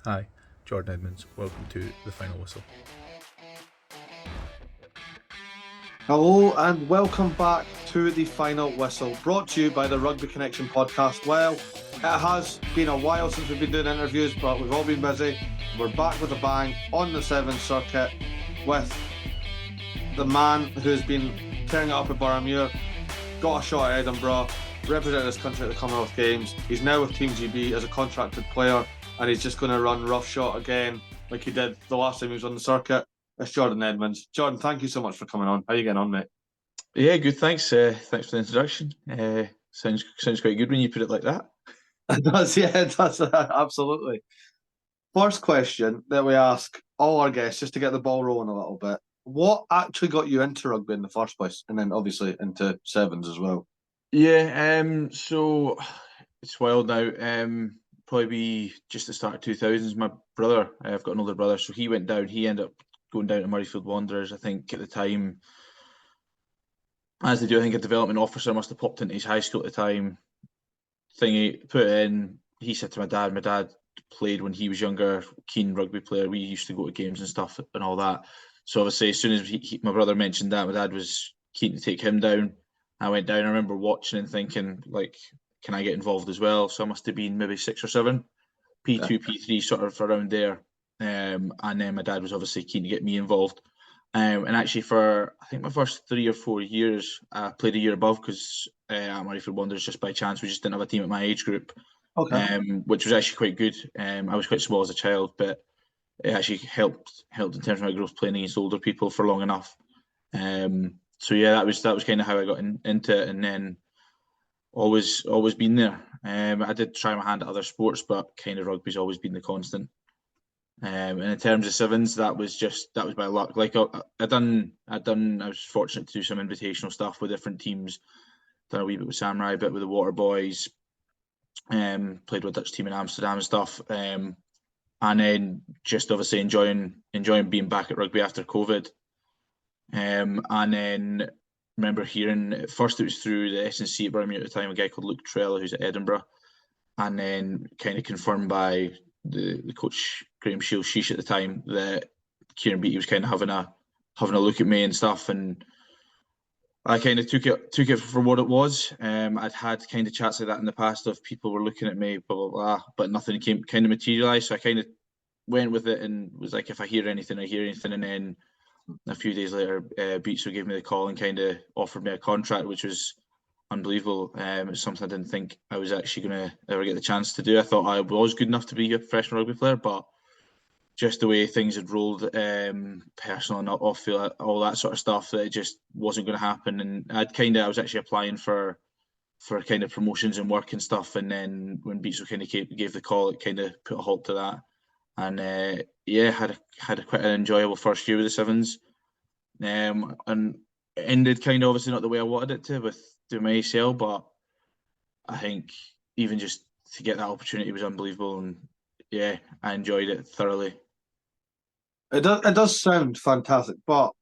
Hi, Jordan Edmunds. Welcome to the final whistle. Hello and welcome back to the final whistle, brought to you by the Rugby Connection podcast. Well, it has been a while since we've been doing interviews, but we've all been busy. We're back with a bang on the Sevens circuit with the man who's been tearing it up at Boroughmuir, got a shot at Edinburgh, represented his country at the Commonwealth Games. He's now with Team GB as a contracted player, and he's just going to run roughshod again like he did the last time he was on the circuit. It's Jordan Edmunds. Jordan, thank you so much for coming on. How are you getting on, mate? Yeah, good. Thanks. Thanks for the introduction. Sounds quite good when you put it like that. It does, yeah, it does. Absolutely. First question that we ask all our guests, just to get the ball rolling a little bit. What actually got you into rugby in the first place? And then obviously into sevens as well. Yeah. So it's wild now. Probably be just the start of 2000s. My brother, I've got an older brother, so he went down. He ended up going down to Murrayfield Wanderers. I think at the time, as they do, I think a development officer must have popped into his high school at the time. Thingy put it in. He said to my dad. My dad played when he was younger, keen rugby player. We used to go to games and stuff and all that. So obviously, as soon as my brother mentioned that, my dad was keen to take him down. I went down. I remember watching and thinking, like, can I get involved as well? So I must have been maybe 6 or 7, P2, P3, sort of around there. And then my dad was obviously keen to get me involved. And actually, for I think my first 3 or 4 years, I played a year above because at Murrayfield Wanderers, just by chance, we just didn't have a team at my age group, which was actually quite good. I was quite small as a child, but it actually helped in terms of my growth playing against older people for long enough. So yeah, that was kind of how I got into it, and then always been there. I did try my hand at other sports, but kind of rugby's always been the constant. And in terms of sevens, that was by luck. Like I was fortunate to do some invitational stuff with different teams. Done a wee bit with Samurai, a bit with the Water Boys. Played with a Dutch team in Amsterdam and stuff. And then just obviously enjoying being back at rugby after COVID. And then remember hearing at first it was through the S&C at Birmingham at the time, a guy called Luke Trella who's at Edinburgh, and then kind of confirmed by the coach Graham Shields Sheesh at the time that Kieran Beattie was kind of having a look at me and stuff, and I kind of took it for what it was. I'd had kind of chats like that in the past of people were looking at me, blah blah blah, but nothing came kind of materialised. So I kind of went with it and was like, if I hear anything, I hear anything. And then a few days later, Beattie gave me the call and kind of offered me a contract, which was unbelievable. It's something I didn't think I was actually going to ever get the chance to do. I thought I was good enough to be a professional rugby player, but just the way things had rolled, personal and off field, all that sort of stuff, that it just wasn't going to happen. And I was actually applying for kind of promotions and work and stuff. And then when Beattie kind of gave the call, it kind of put a halt to that. And yeah, had a quite an enjoyable first year with the sevens. And it ended kind of obviously not the way I wanted it to with doing my ACL, but I think even just to get that opportunity was unbelievable, and yeah, I enjoyed it thoroughly. It does sound fantastic, but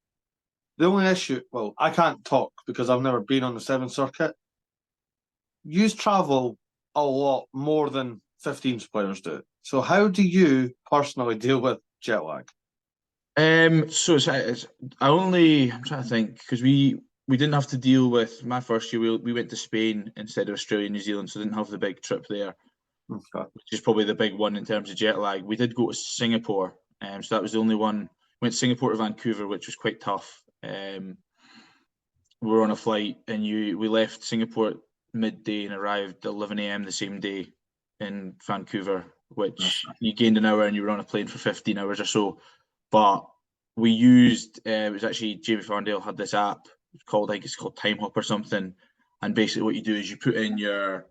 the only issue, well, I can't talk because I've never been on the seven circuit. You travel a lot more than 15s players do. So how do you personally deal with jet lag? So I'm trying to think, because we didn't have to deal with my first year. We went to Spain instead of Australia and New Zealand, so didn't have the big trip there, which is probably the big one in terms of jet lag. We did go to Singapore, so that was the only one. Went Singapore to Vancouver, which was quite tough. We were on a flight, and we left Singapore at midday and arrived at 11 a.m. the same day in Vancouver, which you gained an hour and you were on a plane for 15 hours or so. But we used it was actually Jamie Farndale had this app called, I think it's called Time Hop or something, and basically what you do is you put in your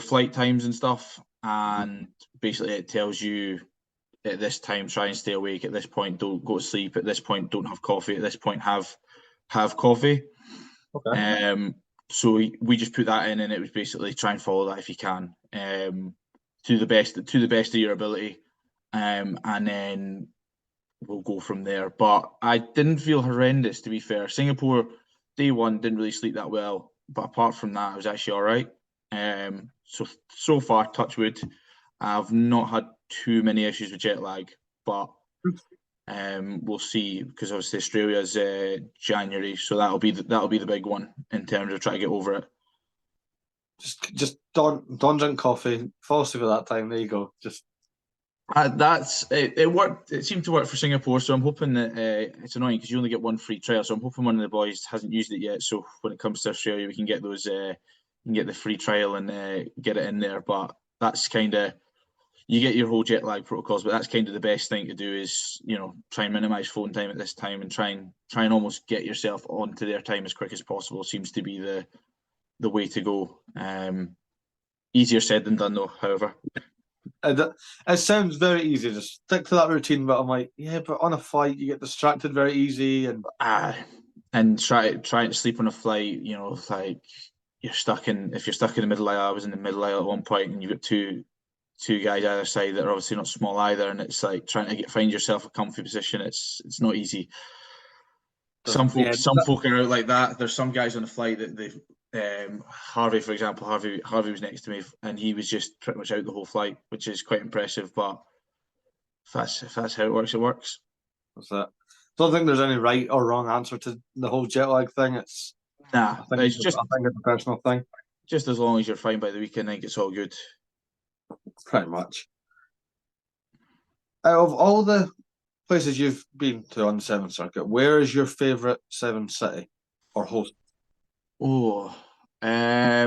flight times and stuff, and basically it tells you at this time try and stay awake, at this point don't go to sleep, at this point don't have coffee, at this point have coffee. Okay. So we just put that in, and it was basically try and follow that if you can, to the best of your ability. And then we'll go from there. But I didn't feel horrendous, to be fair. Singapore, day one, didn't really sleep that well. But apart from that, I was actually all right. So far, touch wood, I've not had too many issues with jet lag, but we'll see, because obviously Australia's January, so that'll be the big one in terms of trying to get over it. Just don't drink coffee. Fall asleep at that time. There you go. Just it worked. It seemed to work for Singapore, so I'm hoping that it's annoying because you only get one free trial. So I'm hoping one of the boys hasn't used it yet. So when it comes to Australia, we can get those. You can get the free trial and get it in there. But that's kind of, you get your whole jet lag protocols, but that's kind of the best thing to do is, try and minimize phone time at this time and try and almost get yourself onto their time as quick as possible. Seems to be the way to go. Easier said than done, though. However, it sounds very easy. Just stick to that routine. But I'm like, yeah, but on a flight you get distracted very easy, and trying to sleep on a flight. Like if you're stuck in the middle aisle. I was in the middle aisle at one point, and you've got two guys either side that are obviously not small either, and it's like trying to find yourself a comfy position. It's not easy. Some folk are out like that. There's some guys on the flight that they've. Harvey, for example, Harvey was next to me, and he was just pretty much out the whole flight, which is quite impressive. But if that's how it works, it works. That's it. Don't think there's any right or wrong answer to the whole jet lag thing. I think it's a personal thing. Just as long as you're fine by the weekend, I think it's all good. Pretty much. Out of all the places you've been to on the Sevens circuit, where is your favourite Sevens city or host? Oh, I've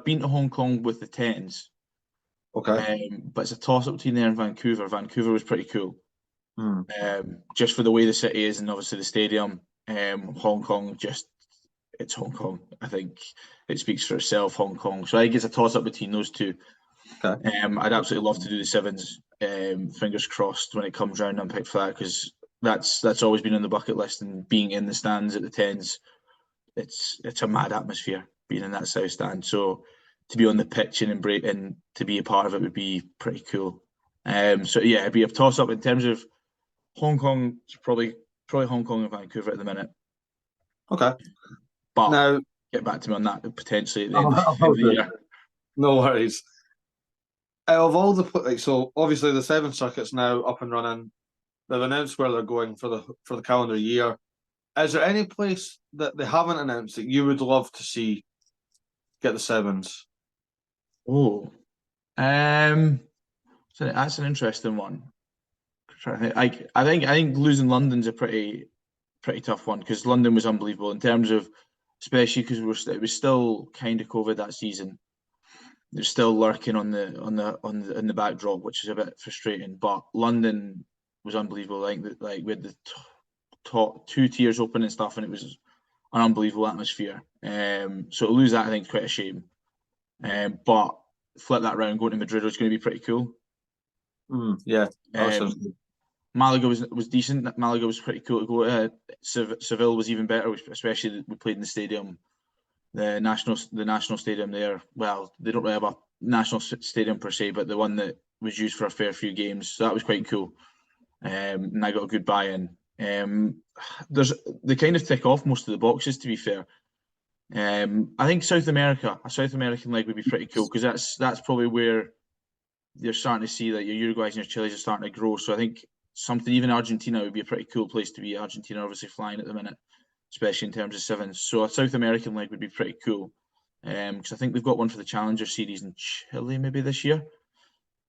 been to Hong Kong with the tens. Okay. But it's a toss up between there and Vancouver. Vancouver was pretty cool. Just for the way the city is and obviously the stadium. Hong Kong, it's Hong Kong. I think it speaks for itself, Hong Kong. So I think it's a toss up between those two. Okay. I'd absolutely love to do the Sevens. Fingers crossed when it comes round, I'm picked for that, because that's always been on the bucket list, and being in the stands at the tens, it's a mad atmosphere being in that south stand. So to be on the pitch and to be a part of it would be pretty cool. So yeah, it'd be a toss up in terms of Hong Kong. Probably Hong Kong and Vancouver at the minute. Okay. But now, get back to me on that potentially at the end of the year. No worries. Out of all the so obviously the Sevens circuit's now up and running. They've announced where they're going for the calendar year. Is there any place that they haven't announced that you would love to see get the Sevens? Oh, so that's an interesting one. I think losing London's a pretty tough one, because London was unbelievable in terms of, especially because it was still kind of COVID that season. They're still lurking on the backdrop, which is a bit frustrating. But London was unbelievable. I think that we had the top 2 tiers open and stuff, and it was an unbelievable atmosphere. So to lose that, I think, is quite a shame. But flip that round, going to Madrid was going to be pretty cool. Yeah. Malaga was decent. Malaga was pretty cool to go to. Seville was even better, especially we played in the stadium. The national stadium there. Well, they don't really have a national stadium per se, but the one that was used for a fair few games. So that was quite cool. And I got a good buy-in. They kind of tick off most of the boxes, to be fair. I think a South American leg would be pretty cool, because that's probably where you're starting to see that your Uruguays and your Chiles are starting to grow. So I think even Argentina would be a pretty cool place to be. Argentina obviously flying at the minute, especially in terms of sevens. So a South American leg would be pretty cool, because I think they've got one for the Challenger Series in Chile maybe this year.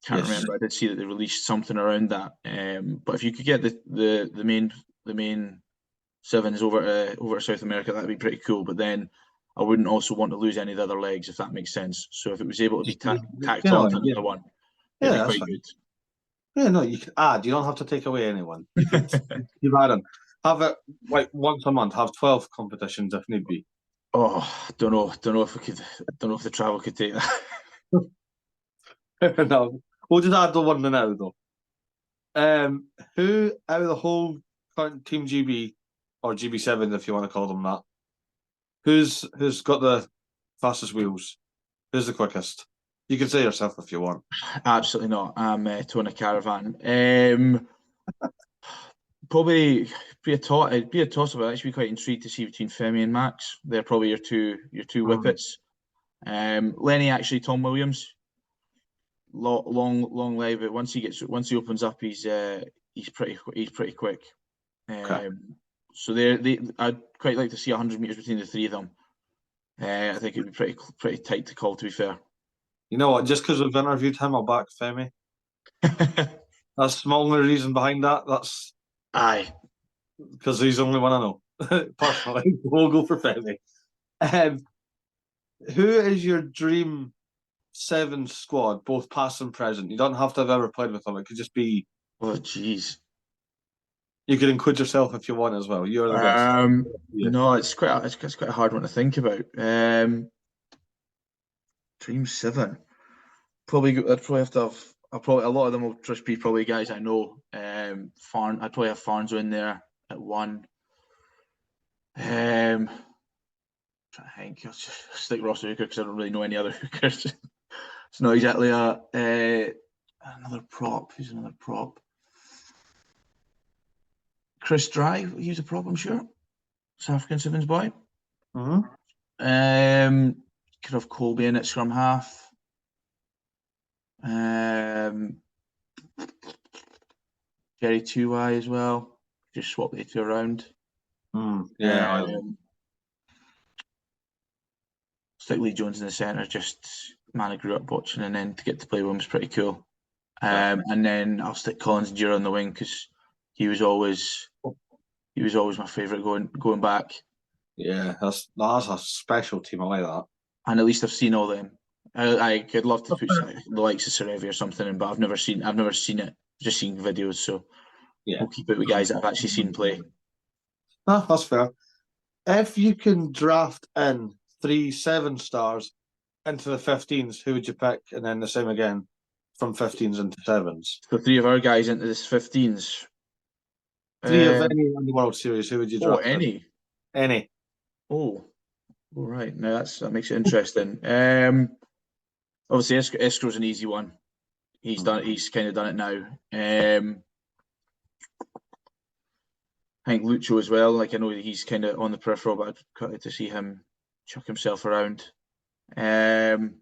Can't remember. I did see that they released something around that. But if you could get the main sevens over to South America, that'd be pretty cool. But then I wouldn't also want to lose any of the other legs, if that makes sense. So if it was able to be tacked on to another one, it'd be quite good. Yeah, no, you can add. You don't have to take away anyone. You add them. Have it like once a month. Have 12 competitions if need be. Oh, don't know if we could. Don't know if the travel could take that. No, we'll just add the one now though. Who out of the whole current Team GB or GB7, if you want to call them that, who's got the fastest wheels? Who's the quickest? You can say yourself if you want. Absolutely not. I'm towing a caravan. Probably it'd be a toss up. I'd actually be quite intrigued to see between Femi and Max. They're probably your two whippets. Lenny, actually, Tom Williams, long leg, but once he opens up, he's pretty quick. Okay. So I'd quite like to see 100 meters between the three of them. I think it'd be pretty tight to call, to be fair. You know what? Just because we've interviewed him, I'll back Femi. That's the only reason behind that. That's Aye. because he's the only one I know. Personally, we'll go for Femi. Who is your dream seven squad, both past and present? You don't have to have ever played with them. It could just be. Oh, jeez. You could include yourself if you want as well. You're the best. No, it's quite a hard one to think about. Dream seven. I'd probably have to have. A lot of them will just be probably guys I know. I'd probably have Farnzo in there at one. Trying to think. I'll just stick Ross Hooker because I don't really know any other hookers. It's not exactly another prop. Who's another prop? Chris Dry. He was a prop, I'm sure. South African Sevens boy. Mm-hmm. Could have Colby in at scrum half. Jerry 2Y as well. Just swap the two around. Stick Lee Jones in the centre. Just man I grew up watching, and then to get to play with him was pretty cool. And then I'll stick Collins and Jura on the wing because he was always my favourite going back. Yeah, that's a special team. I like that. And at least I've seen all them. I could love to put the likes of Serevi or something in, but I've never seen it. Just seen videos, so yeah, we'll keep it with guys that I've actually seen play. No, that's fair. If you can draft in 3 7-stars into the 15s, who would you pick? And then the same again from 15s into 7s. So 3 of our guys into this 15s. 3 of any in the World Series, who would you draft? Any. Oh, all right. Now that makes it interesting. Obviously, Escrow's an easy one. He's kind of done it now. I think Lucho as well. Like I know he's kind of on the peripheral, but I'd quite like to see him chuck himself around. Who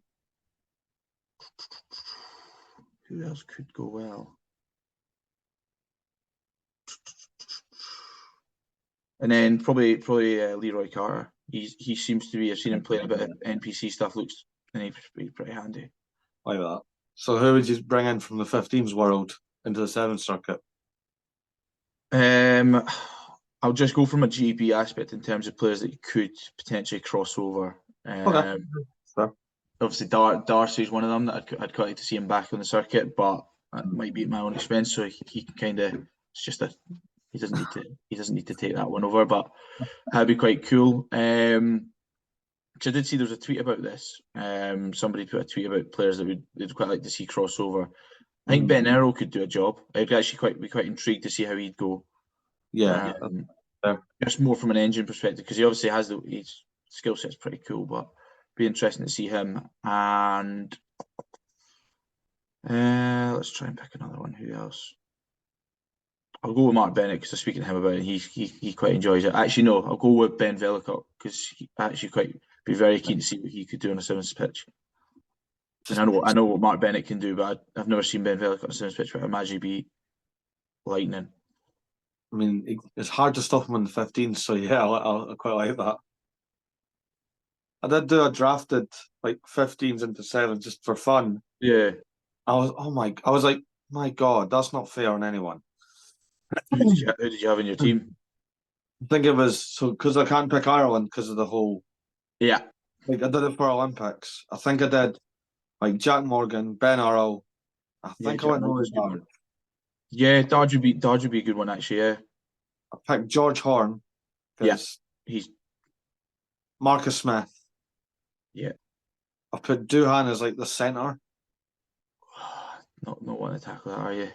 else could go well? And then probably Leroy Carter. He seems to be. I've seen him playing a bit of NPC stuff. Looks and he'd be pretty handy. Like that. So who would you bring in from the 15s world into the 7 circuit? I'll just go from a GP aspect in terms of players that you could potentially cross over. Okay. Sure. Obviously, Darcy's one of them that I'd quite like to see him back on the circuit, but that might be at my own expense. So he kind of it's just he doesn't need to take that one over, but that'd be quite cool. Because I did see there was a tweet about this. Somebody put a tweet about players that they'd quite like to see crossover. I think Ben Arrow could do a job. I'd actually be quite intrigued to see how he'd go. Yeah. Just more from an engine perspective, because he obviously has his skill set's pretty cool, but be interesting to see him. And let's try and pick another one. Who else? I'll go with Mark Bennett because I was speaking to him about it. He quite enjoys it. Actually, no, I'll go with Ben Velikot because he actually be very keen to see what he could do on a sevens pitch. And I know what Mark Bennett can do, but I've never seen Ben Velikot on a sevens pitch, but I imagine he'd be lightning. I mean, it's hard to stop him in the 15s, so yeah, I quite like that. I did do a drafted like 15s into 7s just for fun. Yeah. I was like, my God, that's not fair on anyone. Who did you have in your team? I think it was because I can't pick Ireland because of the whole. Yeah. Like I did it for Olympics. I think I did like Jack Morgan, Ben Arrow. I think I went Norris Dodge. Yeah, Dodge would be a good one actually. Yeah. I picked George Horn. Yes, he's Marcus Smith. Yeah. I put Duhan as like the centre. Not want to tackle that, are you?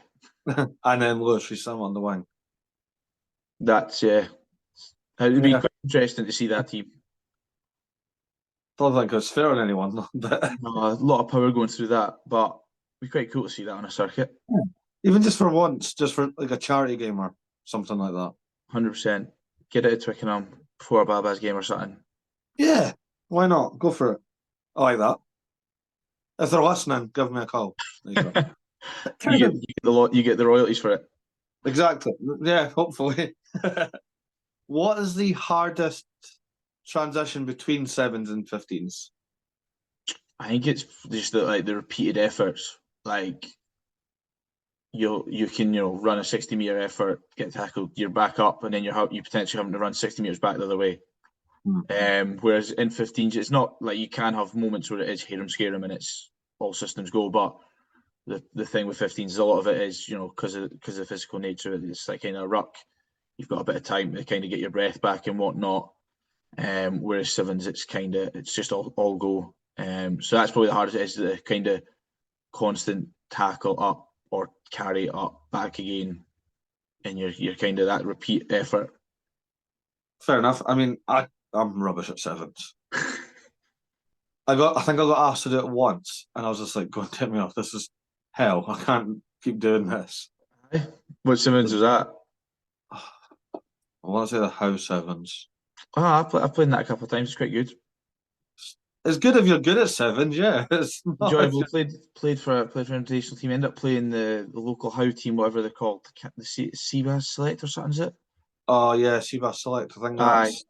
And then Lewis Rees-Sim on the wing. That's It would be quite interesting to see that team. Don't think it's fair on anyone, but a lot of power going through that, but it'd be quite cool to see that on a circuit. Yeah. Even just for once, just for like a charity game or something like that. 100%. Get it at Twickenham before a Baba's game or something. Yeah, why not? Go for it. I like that. If they're listening, give me a call. There you go. You get the royalties for it. Exactly. Yeah, hopefully. What is the hardest transition between 7s and 15s? I think it's just the repeated efforts. Like you can run a 60-meter effort, get tackled, you're back up, and then you potentially having to run 60 meters back the other way. Whereas in 15s, it's not like you can have moments where it is harum scarum and it's all systems go. But the thing with 15s is a lot of it is because of the physical nature of it, it's like kind of a ruck. You've got a bit of time to kind of get your breath back and whatnot. Whereas 7s, it's just all go. So that's probably the hardest. Is the kind of constant tackle up or carry up back again, and you're kind of that repeat effort. Fair enough. I mean, I'm rubbish at 7s. I think I got asked to do it once, and I was just like, "Go and take me off. This is hell. I can't keep doing this." What 7s was that? I want to say the house 7s. I've played that a couple of times. It's quite good. It's good if you're good at 7s, yeah. It's not Enjoyable. Played for an international team. Ended up playing the local How team, whatever they're called, the Seabass Select or something. Is it? Oh yeah, Seabass Select. I think that's.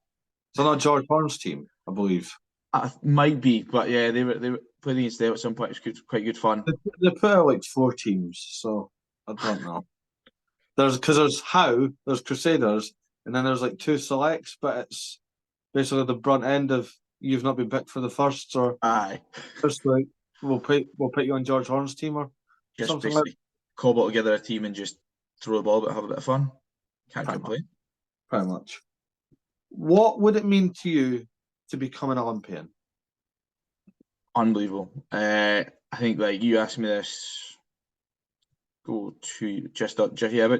It's not George Horn's team, I believe. Might be, but yeah, they were playing against them at some point. It's quite good fun. They put out like 4 teams, so I don't know. There's How, there's Crusaders, and then there's like 2 selects, but it's basically the brunt end of you've not been picked for the first, or just like we'll put you on George Horn's team or just something basically like. cobble together a team and just throw the ball, but have a bit of fun. Can't complain. Pretty much. What would it mean to you to become an Olympian? Unbelievable. I think like you asked me this about 2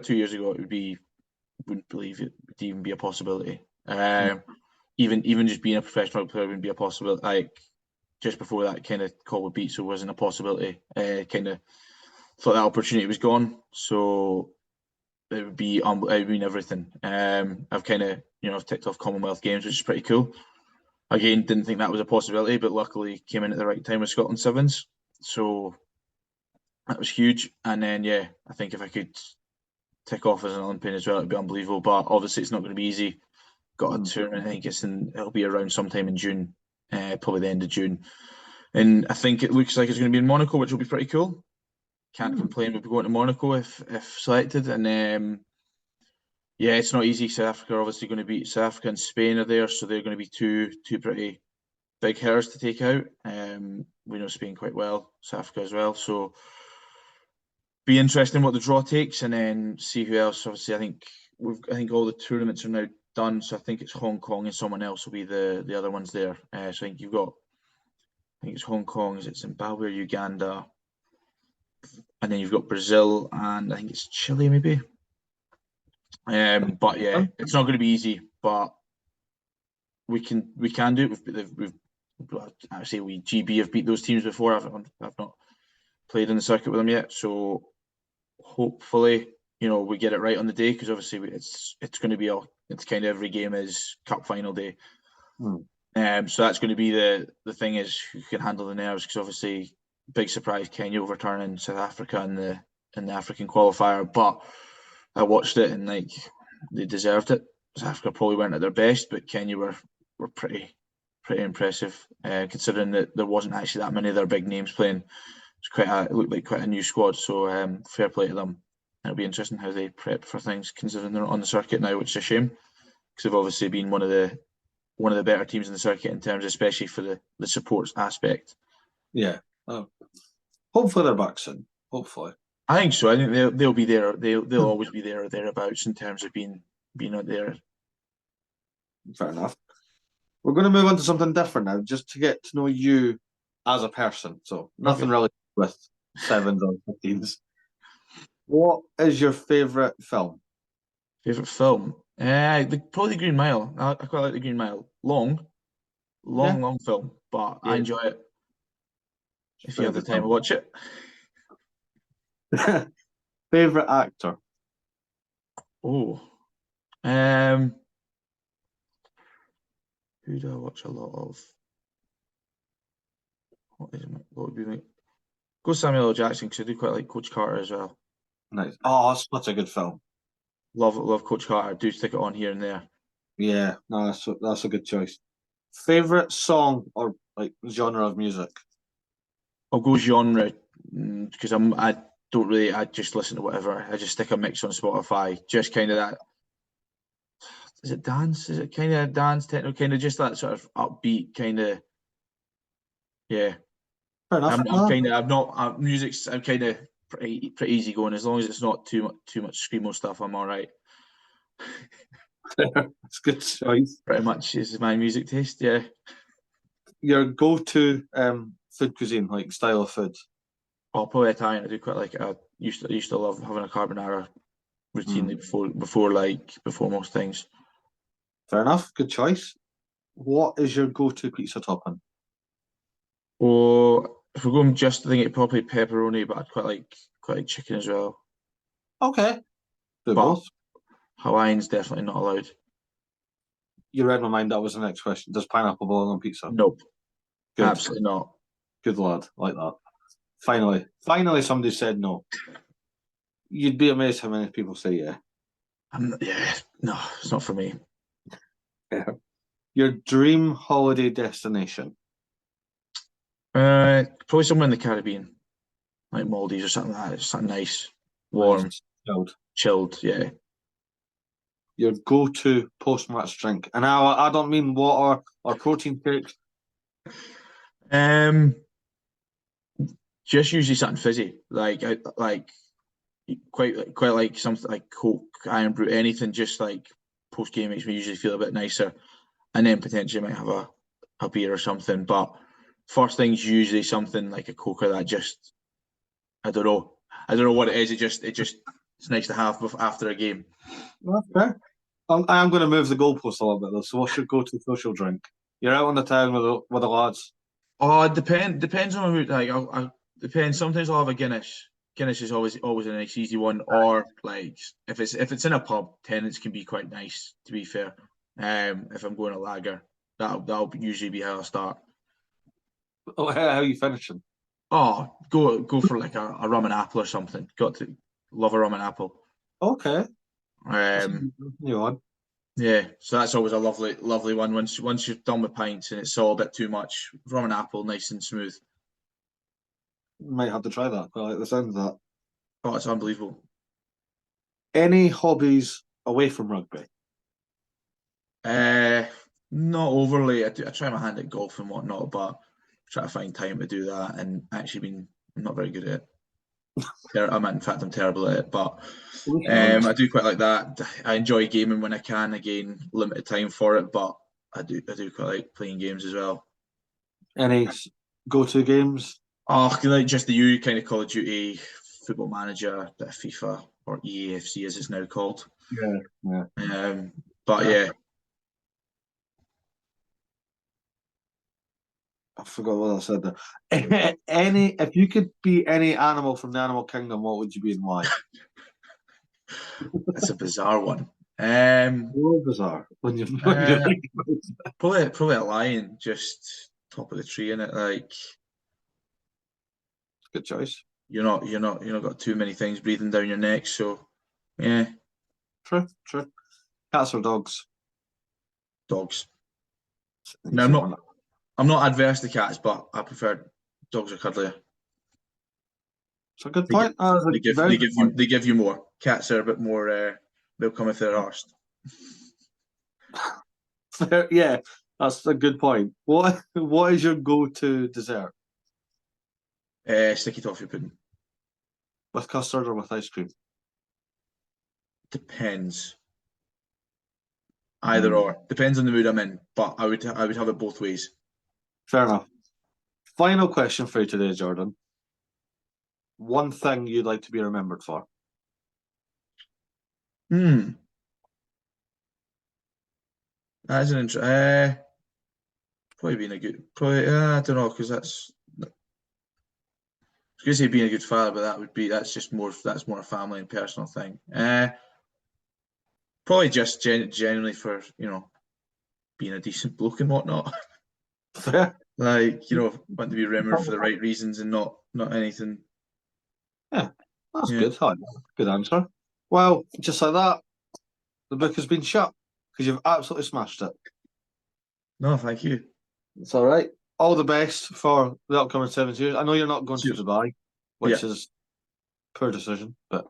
years ago. Wouldn't believe it would even be a possibility. Even just being a professional player wouldn't be a possibility. Like just before that kind of call with beat, so wasn't a possibility. Kind of thought that opportunity was gone. So it would mean everything. I've kind of I've ticked off Commonwealth Games, which is pretty cool. Again, didn't think that was a possibility, but luckily came in at the right time with Scotland 7s. So that was huge. And then I think if I could tick off as an Olympian as well, it'd be unbelievable. But obviously it's not going to be easy. Got a tournament, I think it'll be around sometime in June, probably the end of June. And I think it looks like it's going to be in Monaco, which will be pretty cool. Can't complain. We'll be going to Monaco if selected. And it's not easy. South Africa are obviously going to be South Africa and Spain are there, so they're going to be two pretty big hitters to take out. We know Spain quite well, South Africa as well. So be interesting what the draw takes, and then see who else. Obviously, I think all the tournaments are now done. So I think it's Hong Kong and someone else will be the other ones there. So I think it's Hong Kong, is it Zimbabwe or Uganda? And then you've got Brazil and I think it's Chile maybe. But it's not going to be easy, but we can do it. We've actually GB have beat those teams before. I've not played in the circuit with them yet, so hopefully we get it right on the day, because obviously it's going to be it's kind of every game is cup final day. So that's going to be the thing, is who can handle the nerves, because obviously big surprise Kenya overturning South Africa in the African qualifier, but I watched it and like they deserved it. South Africa probably weren't at their best, but Kenya were pretty impressive, considering that there wasn't actually that many of their big names playing. It looked like quite a new squad, so fair play to them. It'll be interesting how they prep for things, considering they're not on the circuit now, which is a shame, because they've obviously been one of the better teams in the circuit in terms, especially for the supports aspect. Yeah. Hopefully they're back soon. Hopefully. I think so. I think they'll be there. They'll always be there or thereabouts in terms of being out there. Fair enough. We're going to move on to something different now, just to get to know you as a person. So nothing really with 7s or 15s. What is your favourite film? Favourite film? Probably The Green Mile. I quite like The Green Mile. Long film, but I enjoy it. If you have the time to watch it. Favourite actor? Oh, Who do I watch a lot of? What would be my... Go Samuel L. Jackson, because I do quite like Coach Carter as well. Nice. Oh, that's such a good film. Love Coach Carter. Do stick it on here and there. Yeah, no, that's a good choice. Favorite song or like genre of music? I'll go genre because I just listen to whatever. I just stick a mix on Spotify. Just kind of that. Is it dance? Is it kind of dance techno? Kind of just that sort of upbeat kind of. Yeah. Fair enough. I'm kind of pretty easy going. As long as it's not too much screamo stuff, I'm all right. That's a good choice. Pretty much is my music taste. Yeah. Your go-to food cuisine, like style of food? Oh, probably Italian. I do quite like it. I used to love having a carbonara routinely before most things. Fair enough. Good choice. What is your go-to pizza topping? Or if we're going just, I think it probably pepperoni, but I'd quite like chicken as well. Okay. Do But both. Hawaiian's definitely not allowed. You read my mind. That was the next question. Does pineapple belong on pizza? Nope. Good. Absolutely not. Good lad. Like that. Finally, somebody said no. You'd be amazed how many people say yeah. No, it's not for me. Yeah. Your dream holiday destination? Probably somewhere in the Caribbean, like Maldives or something like that. It's something nice, warm, chilled. Yeah. Your go-to post-match drink, and I don't mean water or protein shakes. Just usually something fizzy, like quite like something like Coke, Iron Brew, anything. Just like post game makes me usually feel a bit nicer, and then potentially might have a beer or something. But first thing's usually something like a Coke or that. Just I don't know what it is. It's nice to have after a game. Okay. I am going to move the goalpost a little bit though. So, what's your go-to social drink? You're out on the town with the lads. Oh, it depends on my mood. Like, depends. Sometimes I'll have a Guinness. Guinness is always a nice easy one. Or like if it's in a pub, tenants can be quite nice. To be fair, if I'm going a lager, that'll usually be how I start. Oh, how are you finishing? Oh, go for like a rum and apple or something. Got to love a rum and apple. Okay. You on? Yeah, so that's always a lovely one. Once you're done with pints and it's all a bit too much, rum and apple, nice and smooth. Might have to try that. I like the sound of that. Oh, it's unbelievable. Any hobbies away from rugby? Not overly. I try my hand at golf and whatnot, but I try to find time to do that. And actually, I'm not very good at it. In fact, I'm terrible at it. But I do quite like that. I enjoy gaming when I can. Again, limited time for it, but I do quite like playing games as well. Any go-to games? Oh, like just the kind of Call of Duty, Football Manager, bit of FIFA or EAFC as it's now called. Yeah. But yeah. I forgot what I said there. If you could be any animal from the animal kingdom, what would you be and why? That's a bizarre one. Bizarre when you think about it. Probably a lion, just top of the tree in it. Like, good choice. You're not got too many things breathing down your neck, so yeah. True. Cats or dogs? Dogs. No, I'm not adverse to cats, but I prefer dogs are cuddlier. It's a good point. They give you more. Cats are a bit more. They'll come if they're arsed. Yeah, that's a good point. What is your go-to dessert? Sticky toffee pudding. With custard or with ice cream? Depends. Either or. Depends on the mood I'm in, but I would have it both ways. Fair enough. Final question for you today, Jordan. One thing you'd like to be remembered for? That is an interesting. Probably being a good. I don't know, because that's. I was going to say being a good father, but that's more a family and personal thing. Probably just genuinely for, being a decent bloke and whatnot. Fair. Want to be remembered for the right reasons and not anything. Yeah, that's good. Good answer. Well, just like that, the book has been shut because you've absolutely smashed it. No, thank you. It's all right. All the best for the upcoming 7 years. I know you're not going to Dubai, which is a poor decision, but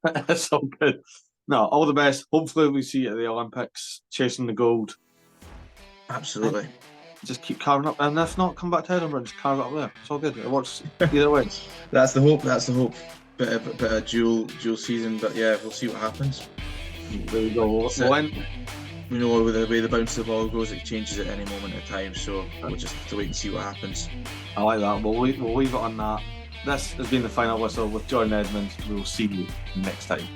it's all good. No, all the best. Hopefully we see you at the Olympics, chasing the gold. Absolutely. Just keep carving up, and if not, come back to Edinburgh and just carve it up there. It's all good. It works either way. That's the hope. Bit of dual season, but yeah, we'll see what happens. There we go. We know with the way the bounce of the ball goes, it changes at any moment in time. So we'll just have to wait and see what happens. I like that. We'll leave it on that. This has been the final whistle with Jordan Edmunds. We'll see you next time.